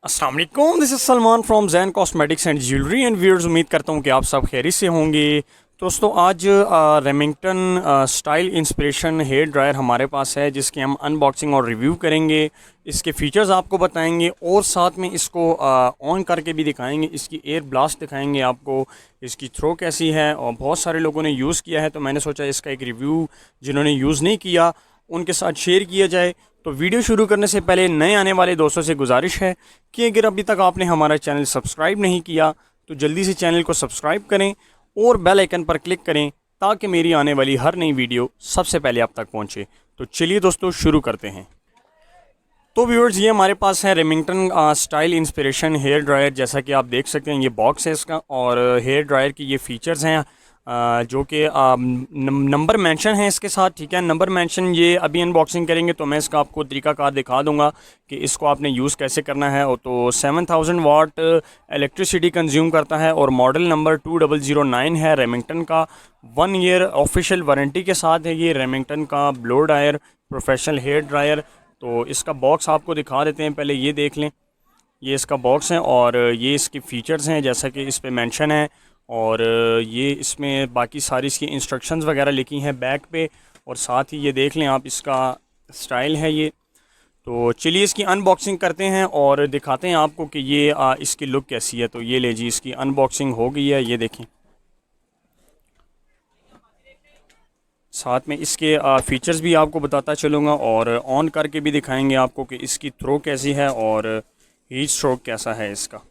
अस्सलाम वालेकुम, this is Salman from Jain cosmetics and jewellery and viewers. उम्मीद करता हूँ कि आप सब खैरियत से होंगे। दोस्तों आज Remington style inspiration hair dryer हमारे पास है, जिसकी हम अनबॉक्सिंग और रिव्यू करेंगे। इसके फ़ीचर्स आपको बताएंगे और साथ में इसको ऑन करके भी दिखाएंगे। इसकी एयर ब्लास्ट दिखाएंगे आपको, इसकी थ्रो कैसी है। और बहुत सारे लोगों ने यूज़ किया है, तो मैंने सोचा इसका एक रिव्यू जिन्होंने यूज़ नहीं किया उनके साथ शेयर किया जाए। तो वीडियो शुरू करने से पहले नए आने वाले दोस्तों से गुजारिश है कि अगर अभी तक आपने हमारा चैनल सब्सक्राइब नहीं किया तो जल्दी से चैनल को सब्सक्राइब करें और बेल आइकन पर क्लिक करें ताकि मेरी आने वाली हर नई वीडियो सबसे पहले आप तक पहुंचे। तो चलिए दोस्तों शुरू करते हैं। तो व्यूअर्स, ये हमारे पास है Remington style inspiration hair dryer. जैसा कि आप देख सकते हैं ये बॉक्स है इसका, और हेयर ड्रायर की ये फ़ीचर्स हैं जो कि नंबर मेंशन है इसके साथ। ठीक है, नंबर मेंशन ये अभी अनबॉक्सिंग करेंगे तो मैं इसका आपको तरीकाकार दिखा दूंगा कि इसको आपने यूज़ कैसे करना है। तो 7000 वाट इलेक्ट्रिसिटी कंज्यूम करता है और मॉडल नंबर 2009 है रेमिंगटन का। 1 ईयर ऑफिशियल वारंटी के साथ है ये रेमिंगटन का blow dryer professional hair dryer. तो इसका बॉक्स आपको दिखा देते हैं, पहले ये देख लें। ये इसका बॉक्स है और ये इसके फ़ीचर्स हैं जैसा कि इस पे मेंशन है, और ये इसमें बाकी सारी इसकी इंस्ट्रक्शंस वगैरह लिखी हैं बैक पे। और साथ ही ये देख लें आप, इसका स्टाइल है ये। तो चलिए इसकी अनबॉक्सिंग करते हैं और दिखाते हैं आपको कि ये इसकी लुक कैसी है। तो ये ले जी, इसकी अनबॉक्सिंग हो गई है, ये देखें। साथ में इसके फ़ीचर्स भी आपको बताता चलूँगा और ऑन करके भी दिखाएंगे आपको कि इसकी थ्रो कैसी है और हीट स्ट्रोक कैसा है इसका।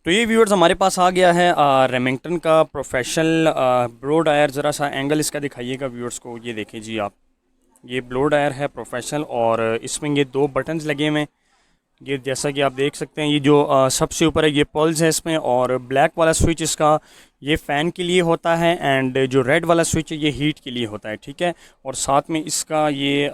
तो ये व्यूअर्स हमारे पास आ गया है रेमिंगटन का प्रोफेशनल ब्लो ड्रायर। ज़रा सा एंगल इसका दिखाइएगा व्यूअर्स को। ये देखिए जी आप, ये ब्लो ड्रायर है प्रोफेशनल, और इसमें ये 2 बटन्स लगे हुए हैं। ये जैसा कि आप देख सकते हैं, ये जो सबसे ऊपर है ये पल्स है इसमें, और ब्लैक वाला स्विच इसका ये फ़ैन के लिए होता है, एंड जो रेड वाला स्विच है ये हीट के लिए होता है। ठीक है, और साथ में इसका ये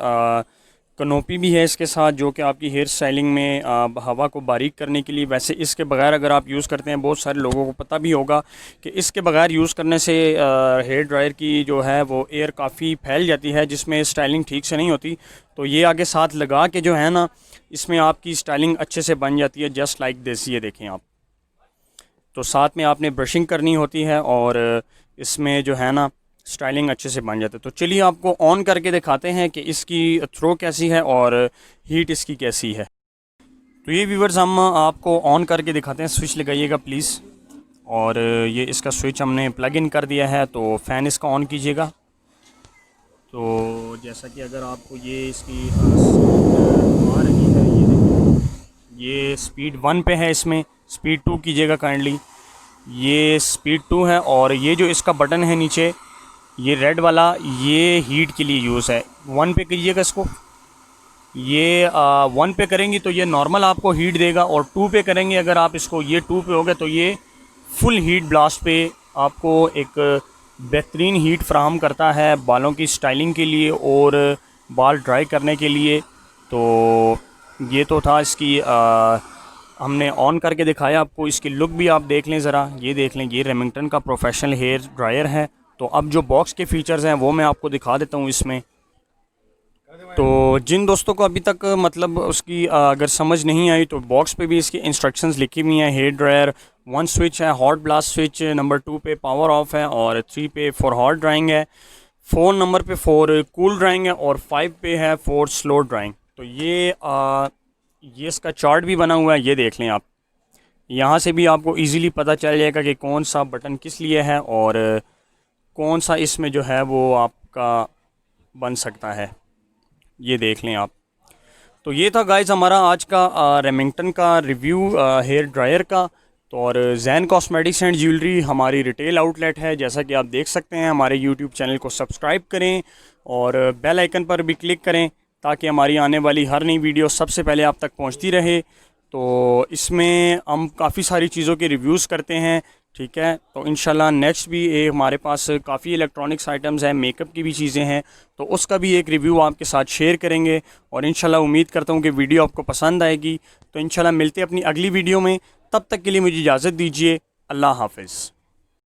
कनोपी भी है इसके साथ, जो कि आपकी हेयर स्टाइलिंग में हवा को बारीक करने के लिए। वैसे इसके बगैर अगर आप यूज़ करते हैं, बहुत सारे लोगों को पता भी होगा कि इसके बगैर यूज़ करने से हेयर ड्रायर की जो है वो एयर काफ़ी फैल जाती है, जिसमें स्टाइलिंग ठीक से नहीं होती। तो ये आगे साथ लगा के जो है ना, इसमें आपकी स्टाइलिंग अच्छे से बन जाती है, जस्ट लाइक दिस। ये देखें आप। तो साथ में आपने ब्रशिंग करनी होती है और इसमें जो है ना स्टाइलिंग अच्छे से बन जाती है। तो चलिए आपको ऑन करके दिखाते हैं कि इसकी थ्रो कैसी है और हीट इसकी कैसी है। तो ये व्यूवर्स हम आपको ऑन करके दिखाते हैं। स्विच लगाइएगा प्लीज़। और ये इसका स्विच हमने प्लग इन कर दिया है, तो फ़ैन इसका ऑन कीजिएगा। तो जैसा कि अगर आपको ये इसकी स्पीड आ रही है, ये देखिए, ये स्पीड 1 पे है, इसमें स्पीड 2 कीजिएगा काइंडली। ये स्पीड 2 है, और ये जो इसका बटन है नीचे ये रेड वाला, ये हीट के लिए यूज़ है। 1 पे कीजिएगा इसको। ये 1 पे करेंगी तो ये नॉर्मल आपको हीट देगा, और 2 पे करेंगे अगर आप इसको, ये 2 पे हो गया तो ये फुल हीट ब्लास्ट पे आपको एक बेहतरीन हीट फ्राहम करता है बालों की स्टाइलिंग के लिए और बाल ड्राई करने के लिए। तो ये तो था इसकी हमने ऑन करके दिखाया आपको। इसकी लुक भी आप देख लें ज़रा, ये देख लें। ये रेमिंगटन का प्रोफेशनल हेयर ड्रायर है। तो अब जो बॉक्स के फ़ीचर्स हैं वो मैं आपको दिखा देता हूँ इसमें। तो जिन दोस्तों को अभी तक मतलब उसकी अगर समझ नहीं आई, तो बॉक्स पे भी इसकी इंस्ट्रक्शंस लिखी हुई हैं। हेयर ड्रायर 1 स्विच है, हॉट ब्लास्ट स्विच, नंबर 2 पे पावर ऑफ है, और 3 पे फॉर हॉट ड्राइंग है, 4 नंबर पे फॉर कूल ड्राइंग है, और 5 पे है फॉर स्लो ड्राइंग। तो ये इसका चार्ट भी बना हुआ है, ये देख लें आप। यहाँ से भी आपको इजीली पता चल जाएगा कि कौन सा बटन किस लिए है और कौन सा इसमें जो है वो आपका बन सकता है, ये देख लें आप। तो ये था गाइस हमारा आज का रेमिंगटन का रिव्यू हेयर ड्रायर का। तो और जैन कॉस्मेटिक्स एंड ज्वेलरी हमारी रिटेल आउटलेट है, जैसा कि आप देख सकते हैं। हमारे यूट्यूब चैनल को सब्सक्राइब करें और बेल आइकन पर भी क्लिक करें ताकि हमारी आने वाली हर नई वीडियो सबसे पहले आप तक पहुंचती रहे। तो इसमें हम काफ़ी सारी चीज़ों के रिव्यूज़ करते हैं। ठीक है, तो इंशाल्लाह नेक्स्ट भी हमारे पास काफ़ी इलेक्ट्रॉनिक्स आइटम्स हैं, मेकअप की भी चीज़ें हैं, तो उसका भी एक रिव्यू आपके साथ शेयर करेंगे। और इंशाल्लाह उम्मीद करता हूँ कि वीडियो आपको पसंद आएगी। तो इंशाल्लाह मिलते हैं अपनी अगली वीडियो में। तब तक के लिए मुझे इजाज़त दीजिए। अल्लाह हाफ़िज़।